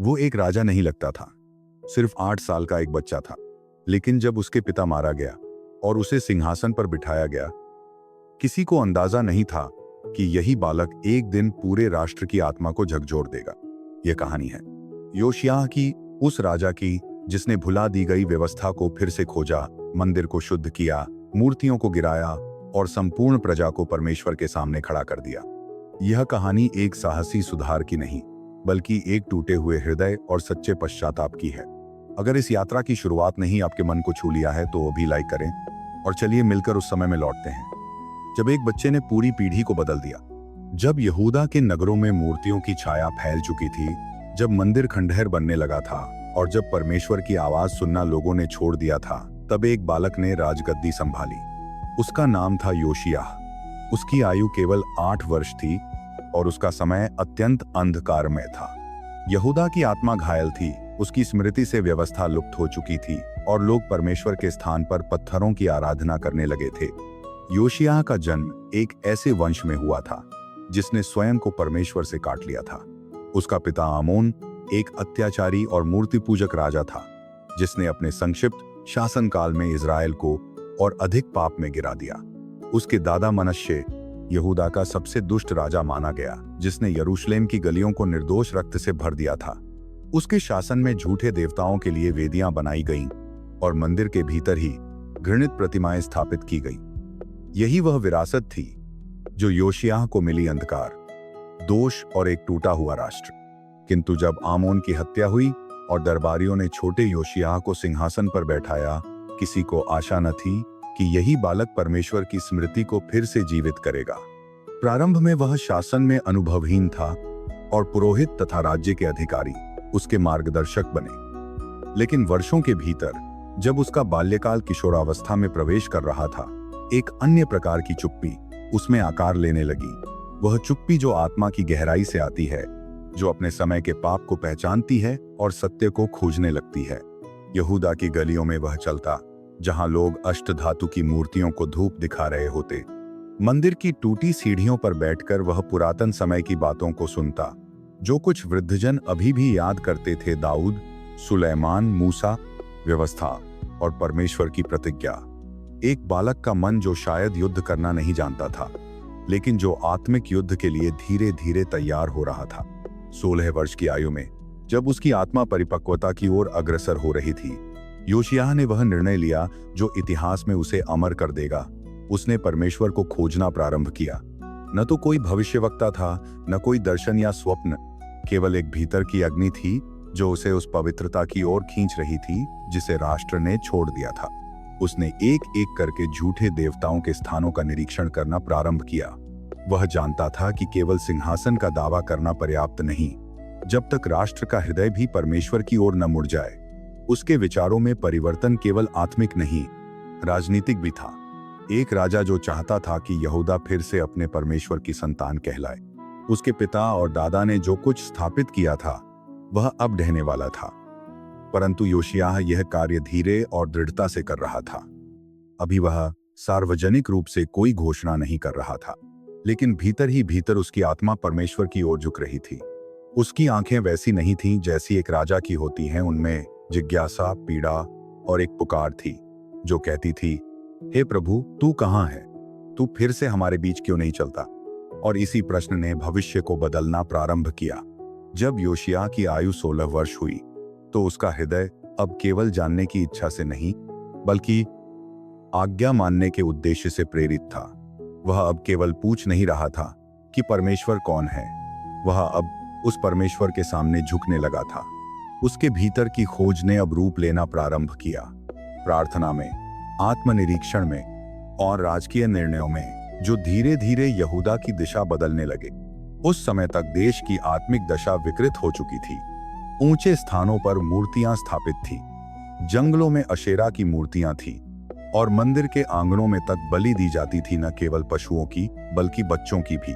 वो एक राजा नहीं लगता था, सिर्फ 8 साल का एक बच्चा था। लेकिन जब उसके पिता मारा गया और उसे सिंहासन पर बिठाया गया, किसी को अंदाजा नहीं था कि यही बालक एक दिन पूरे राष्ट्र की आत्मा को झकझोर देगा। यह कहानी है योशिय्याह की, उस राजा की जिसने भुला दी गई व्यवस्था को फिर से खोजा, मंदिर को शुद्ध किया, मूर्तियों को गिराया और संपूर्ण प्रजा को परमेश्वर के सामने खड़ा कर दिया। यह कहानी एक साहसी सुधार की नहीं, बल्कि एक टूटे हुए हृदय और सच्चे पश्चाताप की है। अगर इस यात्रा की शुरुआत ने ही आपके मन को छू लिया है तो अभी लाइक करें और चलिए मिलकर उस समय में लौटते हैं जब एक बच्चे ने पूरी पीढ़ी को बदल दिया। जब यहूदा के नगरों में मूर्तियों की छाया फैल चुकी थी, जब मंदिर खंडहर बनने लगा था और जब परमेश्वर की आवाज सुनना लोगों ने छोड़ दिया था, तब एक बालक ने राजगद्दी संभाली। उसका नाम था योशिय्याह। उसकी आयु केवल 8 वर्ष थी और उसका समय अत्यंत अंधकारमय था। यहूदा की आत्मा घायल थी, उसकी स्मृति से व्यवस्था लुप्त हो चुकी थी और लोग परमेश्वर के स्थान पर पत्थरों की आराधना करने लगे थे। योशिय्याह का जन्म एक ऐसे वंश में हुआ था जिसने स्वयं को परमेश्वर से काट लिया था। उसका पिता आमोन एक अत्याचारी और मूर्ति पूजक राजा था जिसने अपने संक्षिप्त शासनकाल में इजराइल को और अधिक पाप में गिरा दिया। उसके दादा मनश्शे यहूदा का सबसे दुष्ट राजा माना गया, जिसने यरूशलेम की गलियों को निर्दोष रक्त से भर दिया था। उसके शासन में झूठे देवताओं के लिए वेदियां बनाई गईं और मंदिर के भीतर ही घृणित प्रतिमाएं स्थापित की गईं। यही वह विरासत थी जो योशिय्याह को मिली, अंधकार, दोष और एक टूटा हुआ राष्ट्र। किंतु जब आमोन की हत्या हुई और दरबारियों ने छोटे योशिय्याह को सिंहासन पर बैठाया, किसी को आशा न थी कि यही बालक परमेश्वर की स्मृति को फिर से जीवित करेगा। प्रारंभ में वह शासन में अनुभवहीन था और पुरोहित तथा राज्य के अधिकारी उसके मार्गदर्शक बने। लेकिन वर्षों के भीतर जब उसका बाल्यकाल किशोरावस्था में प्रवेश कर रहा था, एक अन्य प्रकार की चुप्पी उसमें आकार लेने लगी। वह चुप्पी जो आत्मा की गहराई से आती है, जो अपने समय के पाप को पहचानती है और सत्य को खोजने लगती है। यहूदा की गलियों में वह चलता जहां लोग अष्टधातु की मूर्तियों को धूप दिखा रहे होते। मंदिर की टूटी सीढ़ियों पर बैठकर वह पुरातन समय की बातों को सुनता, जो कुछ वृद्धजन अभी भी याद करते थे। दाऊद, सुलेमान, मूसा, व्यवस्था और परमेश्वर की प्रतिज्ञा। एक बालक का मन जो शायद युद्ध करना नहीं जानता था, लेकिन जो आत्मिक युद्ध के लिए धीरे धीरे तैयार हो रहा था। 16 वर्ष की आयु में जब उसकी आत्मा परिपक्वता की ओर अग्रसर हो रही थी, योशिय्याह ने वह निर्णय लिया जो इतिहास में उसे अमर कर देगा। उसने परमेश्वर को खोजना प्रारंभ किया। न तो कोई भविष्यवक्ता था, न कोई दर्शन या स्वप्न, केवल एक भीतर की अग्नि थी जो उसे उस पवित्रता की ओर खींच रही थी जिसे राष्ट्र ने छोड़ दिया था। उसने एक एक करके झूठे देवताओं के स्थानों का निरीक्षण करना प्रारंभ किया। वह जानता था कि केवल सिंहासन का दावा करना पर्याप्त नहीं, जब तक राष्ट्र का हृदय भी परमेश्वर की ओर न मुड़ जाए। उसके विचारों में परिवर्तन केवल आत्मिक नहीं, राजनीतिक भी था। एक राजा जो चाहता था कि यहूदा फिर से अपने परमेश्वर की संतान कहलाए। उसके पिता और दादा ने जो कुछ स्थापित किया था, वह अब ढहने वाला था। परंतु योशिय्याह यह कार्य धीरे और दृढ़ता से कर रहा था। अभी वह सार्वजनिक रूप से कोई घोषणा नहीं कर रहा था, लेकिन भीतर ही भीतर उसकी आत्मा परमेश्वर की ओर झुक रही थी। उसकी आंखें वैसी नहीं थीं जैसी एक राजा की होती हैं। उनमें जिज्ञासा, पीड़ा और एक पुकार थी जो कहती थी, हे प्रभु, तू कहाँ है? तू फिर से हमारे बीच क्यों नहीं चलता? और इसी प्रश्न ने भविष्य को बदलना प्रारंभ किया। जब योशिय्याह की आयु 16 वर्ष हुई, तो उसका हृदय अब केवल जानने की इच्छा से नहीं, बल्कि आज्ञा मानने के उद्देश्य से प्रेरित था। वह अब केवल पूछ नहीं रहा था कि परमेश्वर कौन है, वह अब उस परमेश्वर के सामने झुकने लगा था। उसके भीतर की खोज ने अब रूप लेना प्रारंभ किया। प्रार्थना में, आत्मनिरीक्षण में और राजकीय निर्णयों में, जो धीरे धीरे यहूदा की दिशा बदलने लगे। उस समय तक देश की आत्मिक दशा विकृत हो चुकी थी। ऊंचे स्थानों पर मूर्तियां स्थापित थी, जंगलों में अशेरा की मूर्तियां थी और मंदिर के आंगनों में तक बलि दी जाती थी, न केवल पशुओं की बल्कि बच्चों की भी।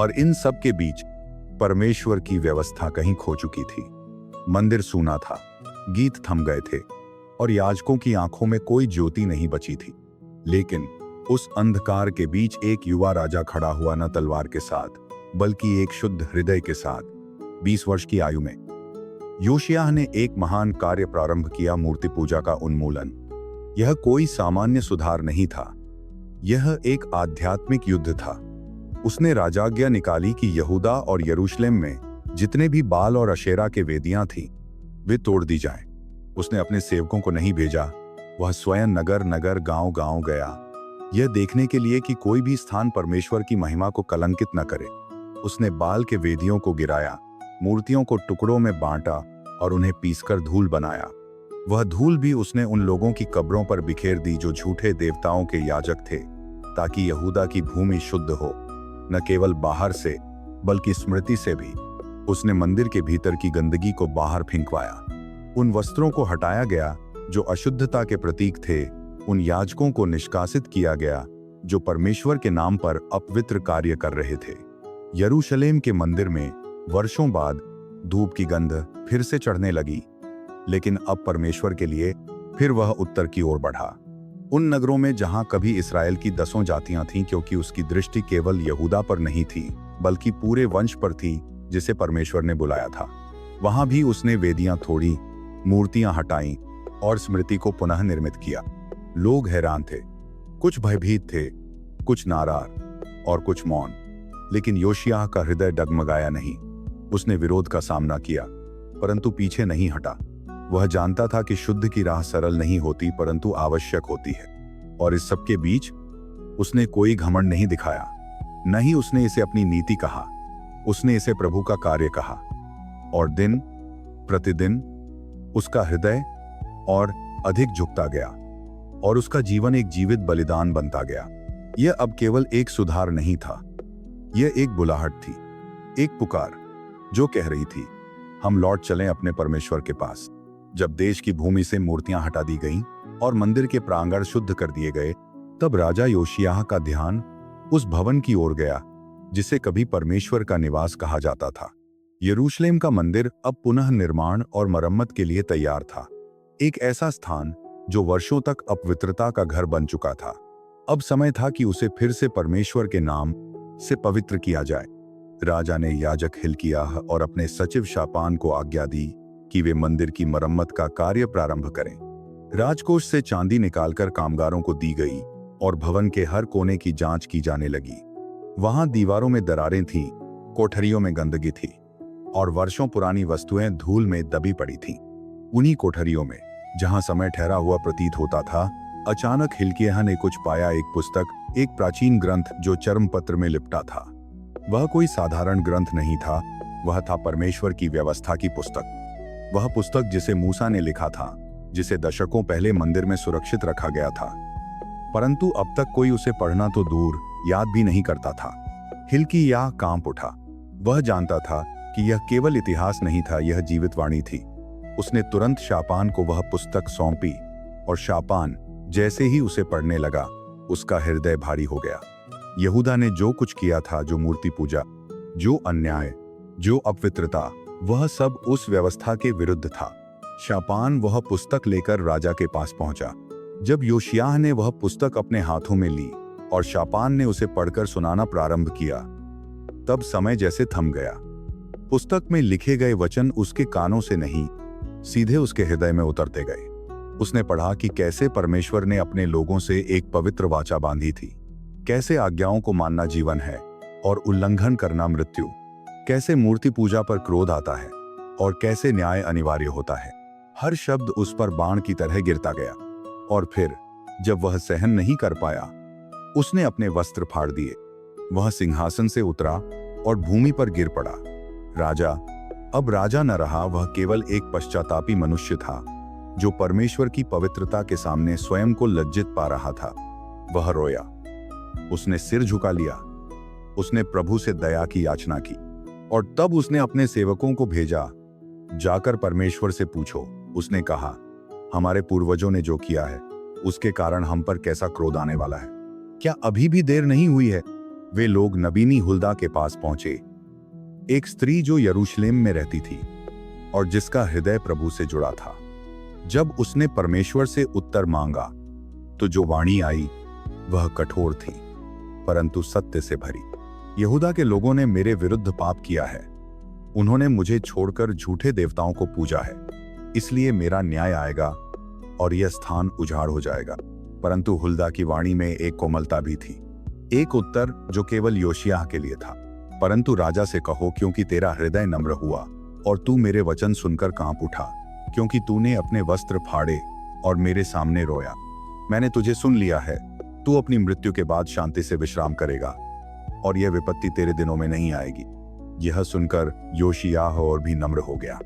और इन सब के बीच परमेश्वर की व्यवस्था कहीं खो चुकी थी। मंदिर सूना था, गीत थम गए थे और याजकों की आंखों में कोई ज्योति नहीं बची थी। लेकिन उस अंधकार के बीच एक युवा राजा खड़ा हुआ, न तलवार के साथ बल्कि एक शुद्ध हृदय के साथ। 20 वर्ष की आयु में योशिय्याह ने एक महान कार्य प्रारंभ किया, मूर्ति पूजा का उन्मूलन। यह कोई सामान्य सुधार नहीं था, यह एक आध्यात्मिक युद्ध था। उसने राजाज्ञा निकाली कि यहूदा और यरूशलेम में जितने भी बाल और अशेरा के वेदियां थीं, वे तोड़ दी जाएं। उसने अपने सेवकों को नहीं भेजा, वह स्वयं नगर नगर गांव गांव गया, यह देखने के लिए कि कोई भी स्थान परमेश्वर की महिमा को कलंकित न करे। उसने बाल के वेदियों को गिराया, मूर्तियों को टुकड़ों में बांटा और उन्हें पीसकर धूल बनाया। वह धूल भी उसने उन लोगों की कब्रों पर बिखेर दी जो झूठे देवताओं के याजक थे, ताकि यहूदा की भूमि शुद्ध हो, न केवल बाहर से बल्कि स्मृति से भी। उसने मंदिर के भीतर की गंदगी को बाहर फेंकवाया। उन वस्त्रों को हटाया गया जो अशुद्धता के प्रतीक थे, उन याजकों को निष्कासित किया गया जो परमेश्वर के नाम पर अपवित्र कार्य कर रहे थे। यरूशलेम के मंदिर में वर्षों बाद धूप की गंध फिर से चढ़ने लगी, लेकिन अब परमेश्वर के लिए फिर वह उत्तर की ओर बढ़ा। उन नगरों में जहां कभी इस्राएल की 10 जातियां थीं, क्योंकि उसकी दृष्टि केवल यहूदा पर नहीं थी बल्कि पूरे वंश पर थी जिसे परमेश्वर ने बुलाया था, वहां भी उसने वेदियां तोड़ी, मूर्तियां हटाईं और स्मृति को पुनः निर्मित किया। लोग हैरान थे, कुछ भयभीत थे, कुछ नाराज और कुछ मौन, लेकिन योशिय्याह का हृदय डगमगाया नहीं। उसने विरोध का सामना किया परंतु पीछे नहीं हटा। वह जानता था कि शुद्ध की राह सरल नहीं होती परंतु आवश्यक होती है, और इस सब के बीच उसने कोई घमंड नहीं दिखाया। न ही उसने इसे अपनी नीति कहा, उसने इसे प्रभु का कार्य कहा। और दिन प्रतिदिन उसका हृदय और अधिक झुकता गया और उसका जीवन एक जीवित बलिदान बनता गया। यह अब केवल एक सुधार नहीं था, यह एक बुलाहट थी, एक पुकार जो कह रही थी, हम लौट चलें अपने परमेश्वर के पास। जब देश की भूमि से मूर्तियां हटा दी गईं और मंदिर के प्रांगण शुद्ध कर दिए गए, तब राजा योशिय्याह का ध्यान उस भवन की ओर गया जिसे कभी परमेश्वर का निवास कहा जाता था। यरूशलेम का मंदिर अब पुनः निर्माण और मरम्मत के लिए तैयार था। एक ऐसा स्थान जो वर्षों तक अपवित्रता का घर बन चुका था, अब समय था कि उसे फिर से परमेश्वर के नाम से पवित्र किया जाए। राजा ने याजक हिल्किय्याह और अपने सचिव शापान को आज्ञा दी कि वे मंदिर की मरम्मत का कार्य प्रारंभ करें। राजकोष से चांदी निकालकर कामगारों को दी गई और भवन के हर कोने की जांच की जाने लगी। वहां दीवारों में दरारें थीं, कोठरियों में गंदगी थी और वर्षों पुरानी वस्तुएं धूल में दबी पड़ी थीं। उन्हीं कोठरियों में, जहां समय ठहरा हुआ प्रतीत होता था, अचानक हिल्किय्याह ने कुछ पाया, एक पुस्तक, एक प्राचीन ग्रंथ जो चर्मपत्र में लिपटा था। वह कोई साधारण ग्रंथ नहीं था, वह था परमेश्वर की व्यवस्था की पुस्तक। वह पुस्तक जिसे मूसा ने लिखा था, जिसे दशकों पहले मंदिर में सुरक्षित रखा गया था, परंतु अब तक कोई उसे पढ़ना तो दूर, याद भी नहीं करता था। हिल्किय्याह कांप उठा। वह जानता था कि यह केवल इतिहास नहीं था, यह जीवित वाणी थी। उसने तुरंत शापान को वह पुस्तक सौंपी और शापान जैसे ही उसे पढ़ने लगा, उसका हृदय भारी हो गया। यहूदा ने जो कुछ किया था, जो मूर्ति पूजा, जो अन्याय, जो अपवित्रता, वह सब उस व्यवस्था के विरुद्ध था। शापान वह पुस्तक लेकर राजा के पास पहुंचा। जब योशिय्याह ने वह पुस्तक अपने हाथों में ली और शापान ने उसे पढ़कर सुनाना प्रारंभ किया, तब समय जैसे थम गया। पुस्तक में लिखे गए वचन उसके कानों से नहीं, सीधे उसके हृदय में उतरते गए। उसने पढ़ा कि कैसे परमेश्वर ने अपने लोगों से एक पवित्र वाचा बांधी थी, कैसे आज्ञाओं को मानना जीवन है और उल्लंघन करना मृत्यु, कैसे मूर्ति पूजा पर क्रोध आता है और कैसे न्याय अनिवार्य होता है। हर शब्द उस पर बाण की तरह गिरता गया, और फिर जब वह सहन नहीं कर पाया, उसने अपने वस्त्र फाड़ दिए। वह सिंहासन से उतरा और भूमि पर गिर पड़ा। राजा अब राजा न रहा, वह केवल एक पश्चातापी मनुष्य था जो परमेश्वर की पवित्रता के सामने स्वयं को लज्जित पा रहा था। वह रोया, उसने सिर झुका लिया, उसने प्रभु से दया की याचना की, और तब उसने अपने सेवकों को भेजा, जाकर परमेश्वर से पूछो। उसने कहा, हमारे पूर्वजों ने जो किया है उसके कारण हम पर कैसा क्रोध आने वाला है। क्या अभी भी देर नहीं हुई है? वे लोग नबीनी हुल्दा के पास पहुंचे, एक स्त्री जो यरूशलेम में रहती थी और जिसका हृदय प्रभु से जुड़ा था। जब उसने परमेश्वर से उत्तर मांगा तो जो वाणी आई वह कठोर थी परंतु सत्य से भरी। यहूदा के लोगों ने मेरे विरुद्ध पाप किया है, उन्होंने मुझे छोड़कर झूठे देवताओं को पूजा है, इसलिए मेरा न्याय आएगा और यह स्थान उजाड़ हो जाएगा। परंतु हुल्दा की वाणी में एक कोमलता भी थी, एक उत्तर जो केवल योशियाह के लिए था। परंतु राजा से कहो, क्योंकि तेरा हृदय नम्र हुआ और तू मेरे वचन सुनकर कांप उठा, क्योंकि तूने अपने वस्त्र फाड़े और मेरे सामने रोया। मैंने तुझे सुन लिया है, तू अपनी मृत्यु के बाद शांति से विश्राम करेगा और यह विपत्ति तेरे दिनों में नहीं आएगी। यह सुनकर योशियाह और भी नम्र हो गया।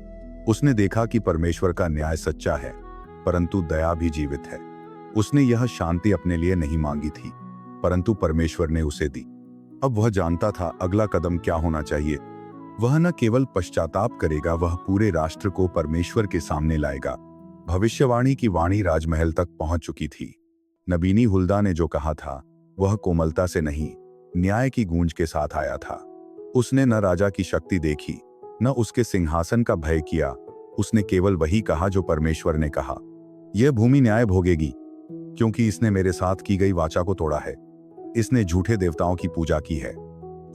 उसने देखा कि परमेश्वर का न्याय सच्चा है, परंतु दया भी जीवित है। उसने यह शांति अपने लिए नहीं मांगी थी, परंतु परमेश्वर ने उसे दी। अब वह जानता था अगला कदम क्या होना चाहिए। वह न केवल पश्चाताप करेगा, वह पूरे राष्ट्र को परमेश्वर के सामने लाएगा। भविष्यवाणी की वाणी राजमहल तक पहुंच चुकी थी। नबीनी हुल्दा ने जो कहा था वह कोमलता से नहीं, न्याय की गूंज के साथ आया था। उसने न राजा की शक्ति देखी, न उसके सिंहासन का भय किया। उसने केवल वही कहा जो परमेश्वर ने कहा, यह भूमि न्याय भोगेगी, क्योंकि इसने मेरे साथ की गई वाचा को तोड़ा है। इसने झूठे देवताओं की पूजा की है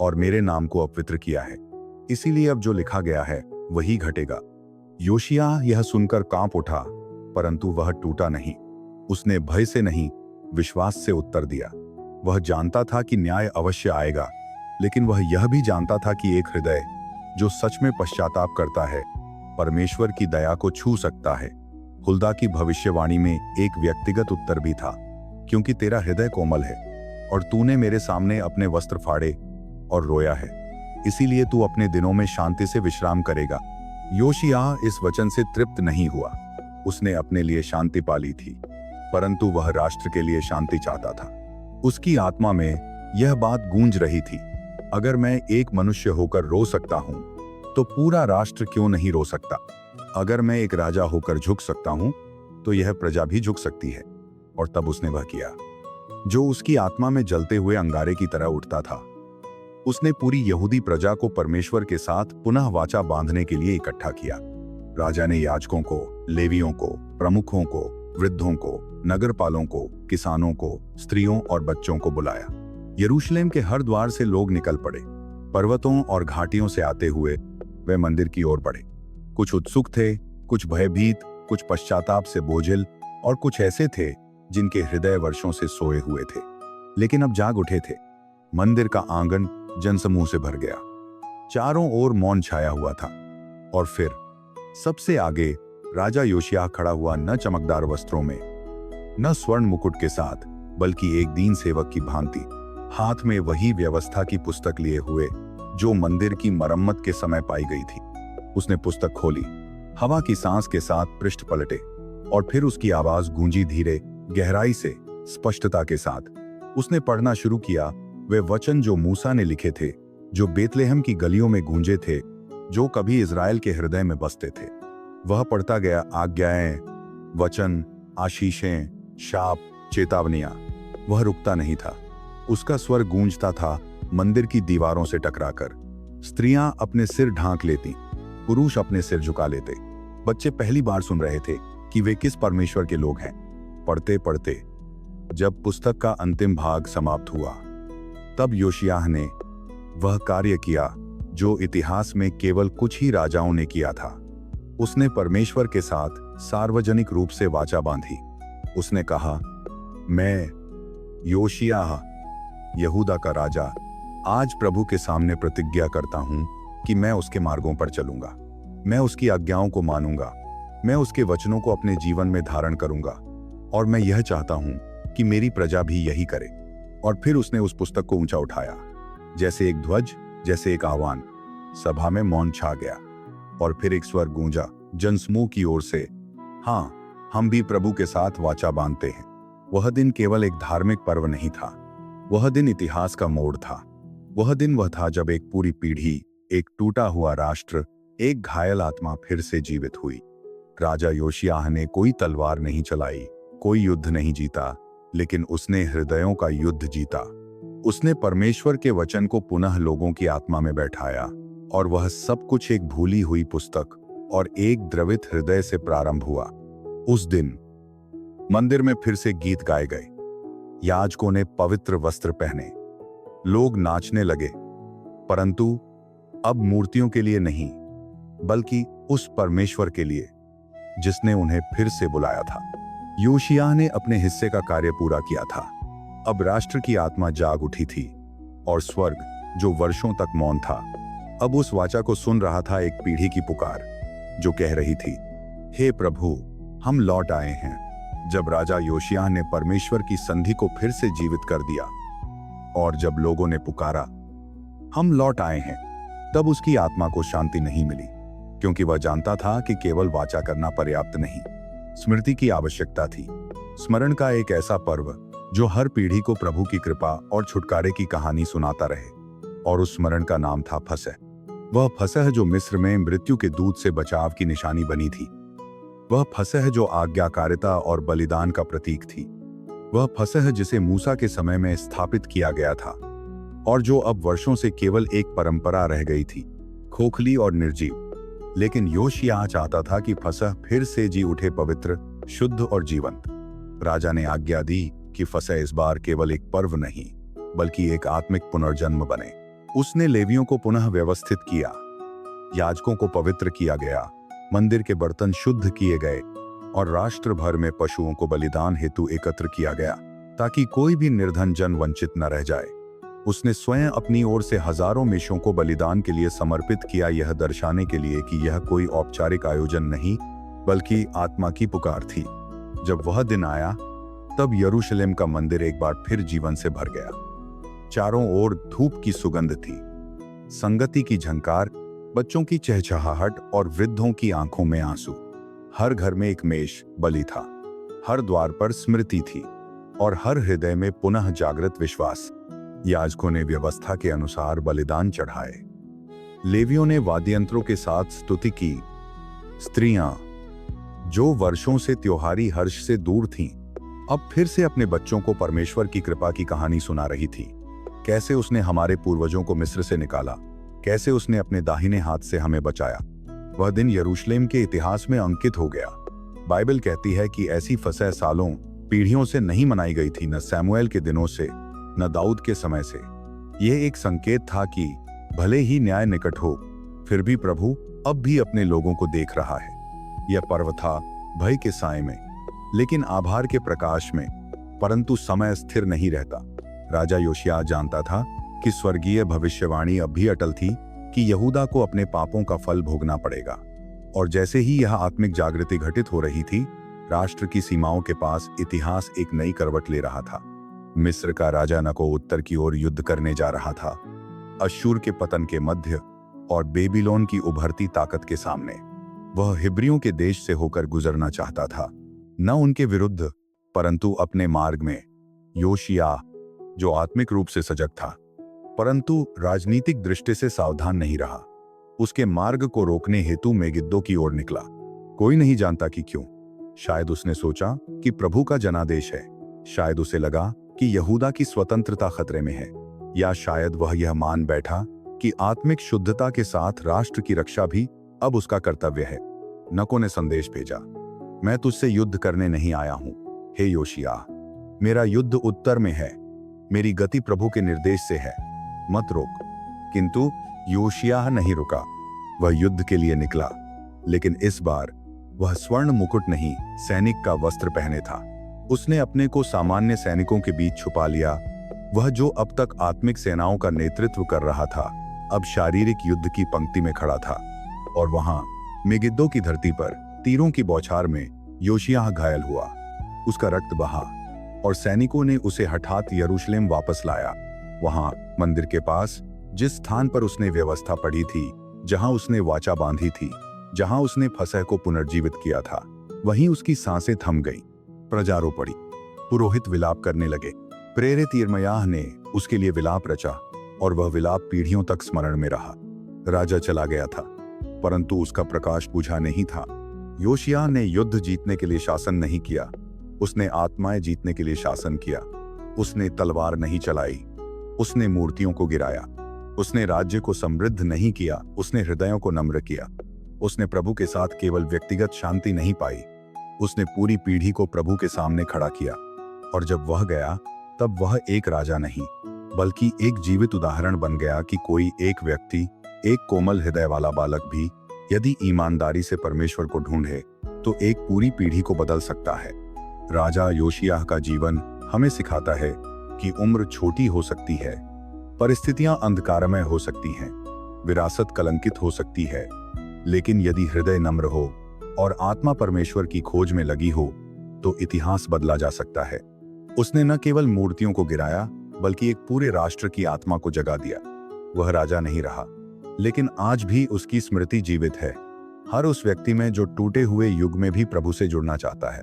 और मेरे नाम को अपवित्र किया है। इसीलिए अब जो लिखा गया है वही घटेगा। योशियाह यह सुनकर कांप उठा, परंतु वह टूटा नहीं। उसने भय से नहीं, विश्वास से उत्तर दिया। वह जानता था कि न्याय अवश्य आएगा, लेकिन वह यह भी जानता था कि एक हृदय जो सच में पश्चाताप करता है परमेश्वर की दया को छू सकता है। हुल्दा की भविष्यवाणी में एक व्यक्तिगत उत्तर भी था, क्योंकि तेरा हृदय कोमल है और तूने मेरे सामने अपने वस्त्र फाड़े और रोया है, इसीलिए तू अपने दिनों में शांति से विश्राम करेगा। योशियाह इस वचन से तृप्त नहीं हुआ। उसने अपने लिए शांति पाली थी, परंतु वह राष्ट्र के लिए शांति चाहता था। उसकी आत्मा में यह बात गूंज रही थी, अगर मैं एक मनुष्य होकर रो सकता हूं तो पूरा राष्ट्र क्यों नहीं रो सकता। अगर मैं एक राजा होकर झुक सकता हूं तो यह प्रजा भी झुक सकती है। और तब उसने वह किया जो उसकी आत्मा में जलते हुए अंगारे की तरह उठता था। उसने पूरी यहूदी प्रजा को परमेश्वर के साथ पुनः वाचा बांधने के लिए इकट्ठा किया। राजा ने याजकों को, लेवियों को, प्रमुखों को, वृद्धों को, नगरपालों को, किसानों को, स्त्रियों और बच्चों को बुलाया। यरूशलेम के हर द्वार से लोग निकल पड़े। पर्वतों और घाटियों से आते हुए वे मंदिर की ओर बढ़े। कुछ उत्सुक थे, कुछ भयभीत, कुछ पश्चाताप से बोझिल और कुछ ऐसे थे जिनके हृदय वर्षों से सोए हुए थे, लेकिन अब जाग उठे थे। मंदिर का आंगन जनसमूह से भर गया। चारों ओर मौन छाया हुआ था। और फिर सबसे आगे राजा योशियाह खड़ा हुआ, न चमकदार वस्त्रों में, न स्वर्ण मुकुट के साथ, बल्कि एक दीन सेवक की भांति, हाथ में वही व्यवस्था की पुस्तक लिए हुए जो मंदिर की मरम्मत के समय पाई गई थी। उसने पुस्तक खोली, हवा की सांस के साथ पृष्ठ पलटे और फिर उसकी आवाज गूंजी धीरे, गहराई से, स्पष्टता के साथ। उसने पढ़ना शुरू किया वे वचन जो मूसा ने लिखे थे, जो बेतलेहम की गलियों में गूंजे थे, जो कभी इज़राइल के हृदय में बसते थे। वह पढ़ता गया, आज्ञाएं, वचन, आशीषें, शाप, चेतावनियां। वह रुकता नहीं था। उसका स्वर गूंजता था मंदिर की दीवारों से टकराकर। स्त्रियां अपने सिर ढांक लेती, पुरुष अपने सिर झुका लेते। बच्चे पहली बार सुन रहे थे कि वे किस परमेश्वर के लोग हैं। पढ़ते पढ़ते जब पुस्तक का अंतिम भाग समाप्त हुआ, तब योशियाह ने वह कार्य किया जो इतिहास में केवल कुछ ही राजाओं ने किया था। उसने परमेश्वर के साथ सार्वजनिक रूप से वाचा बांधी। उसने कहा, मैं योशियाह, यहूदा का राजा, आज प्रभु के सामने प्रतिज्ञा करता हूं कि मैं उसके मार्गों पर चलूंगा, मैं उसकी आज्ञाओं को मानूंगा, मैं उसके वचनों को अपने जीवन में धारण करूंगा और मैं यह चाहता हूं कि मेरी प्रजा भी यही करे। और फिर उसने उस पुस्तक को ऊंचा उठाया, जैसे एक ध्वज, जैसे एक आह्वान। सभा में मौन छा गया और फिर एक स्वर गूंजा जनसमूह की ओर से, हाँ, हम भी प्रभु के साथ वाचा बांधते हैं। वह दिन केवल एक धार्मिक पर्व नहीं था, वह दिन इतिहास का मोड़ था। वह दिन वह था जब एक पूरी पीढ़ी, एक टूटा हुआ राष्ट्र, एक घायल आत्मा फिर से जीवित हुई। राजा योशियाह ने कोई तलवार नहीं चलाई, कोई युद्ध नहीं जीता, लेकिन उसने हृदयों का युद्ध जीता। उसने परमेश्वर के वचन को पुनः लोगों की आत्मा में बैठाया और वह सब कुछ एक भूली हुई पुस्तक और एक द्रवित हृदय से प्रारंभ हुआ। उस दिन मंदिर में फिर से गीत गाए गए, याजकों ने पवित्र वस्त्र पहने, लोग नाचने लगे, परंतु अब मूर्तियों के लिए नहीं, बल्कि उस परमेश्वर के लिए जिसने उन्हें फिर से बुलाया था। योशिय्याह ने अपने हिस्से का कार्य पूरा किया था। अब राष्ट्र की आत्मा जाग उठी थी और स्वर्ग, जो वर्षों तक मौन था, अब उस वाचा को सुन रहा था। एक पीढ़ी की पुकार जो कह रही थी, हे प्रभु, हम लौट आए हैं। जब राजा योशिय्याह ने परमेश्वर की संधि को फिर से जीवित कर दिया और जब लोगों ने पुकारा, हम लौट आए हैं, तब उसकी आत्मा को शांति नहीं मिली, क्योंकि वह जानता था कि केवल वाचा करना पर्याप्त नहीं, स्मृति की आवश्यकता थी। स्मरण का एक ऐसा पर्व जो हर पीढ़ी को प्रभु की कृपा और छुटकारे की कहानी सुनाता रहे, और उस स्मरण का नाम था फसह। वह फसह जो मिस्र में मृत्यु के दूत से बचाव की निशानी बनी थी। वह फसह जो आज्ञाकारिता और बलिदान का प्रतीक थी। वह फसह जिसे मूसा के समय में स्थापित किया गया था और जो अब वर्षों से केवल एक परंपरा रह गई थी, खोखली और निर्जीव। लेकिन योशिय्याह चाहता था कि फसह फिर से जी उठे, पवित्र, शुद्ध और जीवंत। राजा ने आज्ञा दी कि फसह इस बार केवल एक पर्व नहीं, बल्कि एक आत्मिक पुनर्जन्म बने। उसने लेवियों को पुनः व्यवस्थित किया, याजकों को पवित्र किया गया, मंदिर के बर्तन शुद्ध किए गए और राष्ट्र भर में पशुओं को बलिदान हेतु एकत्र किया गया, ताकि कोई भी निर्धन जन वंचित न रह जाए। उसने स्वयं अपनी ओर से हजारों मेषों को बलिदान के लिए समर्पित किया, यह दर्शाने के लिए कि यह कोई औपचारिक आयोजन नहीं, बल्कि आत्मा की पुकार थी। जब वह दिन आया, तब यरूशलेम का मंदिर एक बार फिर जीवन से भर गया। चारों ओर धूप की सुगंध थी, संगति की झंकार, बच्चों की चहचहाहट और वृद्धों की आंखों में आंसू। हर घर में एक मेष बलि था, हर द्वार पर स्मृति थी और हर हृदय में पुनः जागृत विश्वास। याजकों ने व्यवस्था के अनुसार बलिदान चढ़ाए, लेवियों ने वाद्ययंत्रों के साथ स्तुति की। स्त्रियां जो वर्षों से त्योहारी हर्ष से दूर थीं, अब फिर से अपने बच्चों को परमेश्वर की कृपा की कहानी सुना रही थी। कैसे उसने हमारे पूर्वजों को मिस्र से निकाला, कैसे उसने अपने दाहिने हाथ से हमें बचाया। वह दिन यरूशलेम के इतिहास में अंकित हो गया। बाइबल कहती है कि ऐसी फसह सालों पीढ़ियों से नहीं मनाई गई थी, न सैमुएल के दिनों से, न दाऊद के समय से। यह एक संकेत था कि भले ही न्याय निकट हो, फिर भी प्रभु अब भी अपने लोगों को देख रहा है। यह पर्व था भय के साए में, लेकिन आभार के प्रकाश में। परंतु समय स्थिर नहीं रहता। राजा योशिय्याह जानता था कि स्वर्गीय भविष्यवाणी अब भी अटल थी कि यहूदा को अपने पापों का फल भोगना पड़ेगा। और जैसे ही यह आत्मिक जागृति घटित हो रही थी, राष्ट्र की सीमाओं के पास इतिहास एक नई करवट ले रहा था। मिस्र का राजा नको उत्तर की ओर युद्ध करने जा रहा था, अश्शूर के पतन के मध्य और बेबीलोन की उभरती ताकत के सामने। वह हिब्रियों के देश से होकर गुजरना चाहता था, न उनके विरुद्ध, परंतु अपने मार्ग में। योशिय्याह, जो आत्मिक रूप से सजग था, परंतु राजनीतिक दृष्टि से सावधान नहीं रहा, उसके मार्ग को रोकने हेतु मेगिद्दो की ओर निकला। कोई नहीं जानता कि क्यों। शायद उसने सोचा कि प्रभु का जनादेश है, शायद उसे लगा कि यहूदा की स्वतंत्रता खतरे में है, या शायद वह यह मान बैठा कि आत्मिक शुद्धता के साथ राष्ट्र की रक्षा भी अब उसका कर्तव्य है। नको ने संदेश भेजा, मैं तुझसे युद्ध करने नहीं आया हूं, हे योशिय्याह, मेरा युद्ध उत्तर में है, मेरी गति प्रभु के निर्देश से है, मत रोक। किंतु योशिय्याह नहीं रुका। वह युद्ध के लिए निकला, लेकिन इस बार वह स्वर्ण मुकुट नहीं, सैनिक का वस्त्र पहने था। उसने अपने को सामान्य सैनिकों के बीच छुपा लिया। वह जो अब तक आत्मिक सेनाओं का नेतृत्व कर रहा था, अब शारीरिक युद्ध की पंक्ति में खड़ा था। और वहां मेगिद्दो की धरती पर तीरों की बौछार में योशिय्याह घायल हुआ। उसका रक्त बहा और सैनिकों ने उसे हठात यरूशलेम वापस लाया। वहां मंदिर के पास, जिस स्थान पर उसने व्यवस्था पढ़ी थी, जहां उसने वाचा बांधी थी, जहां उसने फसह को पुनर्जीवित किया था, वहीं उसकी सांसें थम गईं। प्रजा रो पड़ी, पुरोहित विलाप करने लगे। प्रेरित यिर्मयाह ने उसके लिए विलाप रचा और वह विलाप पीढ़ियों तक स्मरण में रहा। राजा चला गया था, परंतु उसका प्रकाश बुझा नहीं था। योशिय्याह ने युद्ध जीतने के लिए शासन नहीं किया, उसने आत्माएं जीतने के लिए शासन किया। उसने तलवार नहीं चलाई, उसने मूर्तियों को गिराया। उसने राज्य को समृद्ध नहीं किया, उसने हृदयों को नम्र किया। उसने प्रभु के साथ केवल व्यक्तिगत शांति नहीं पाई, उसने पूरी पीढ़ी को प्रभु के सामने खड़ा किया। और जब वह गया, तब वह एक राजा नहीं, बल्कि एक जीवित उदाहरण बन गया कि कोई एक व्यक्ति, एक कोमल हृदय वाला बालक भी यदि ईमानदारी से परमेश्वर को ढूंढे तो एक पूरी पीढ़ी को बदल सकता है। राजा योशियाह का जीवन हमें सिखाता है कि उम्र छोटी हो सकती है, परिस्थितियां अंधकारमय हो सकती हैं, विरासत कलंकित हो सकती है, लेकिन यदि हृदय नम्र हो और आत्मा परमेश्वर की खोज में लगी हो तो इतिहास बदला जा सकता है। उसने न केवल मूर्तियों को गिराया बल्कि एक पूरे राष्ट्र की आत्मा को जगा दिया। वह राजा नहीं रहा, लेकिन आज भी उसकी स्मृति जीवित है हर उस व्यक्ति में जो टूटे हुए युग में भी प्रभु से जुड़ना चाहता है।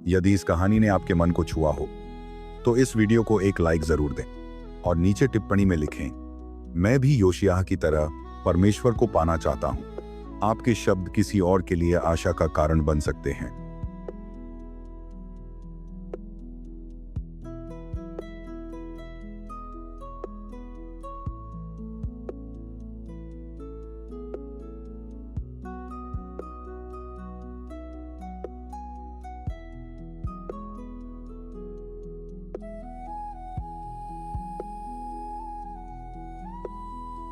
यदि इस कहानी ने आपके मन को छुआ हो तो इस वीडियो को एक लाइक जरूर दें और नीचे टिप्पणी में लिखें, मैं भी योशियाह की तरह परमेश्वर को पाना चाहता हूं। आपके शब्द किसी और के लिए आशा का कारण बन सकते हैं।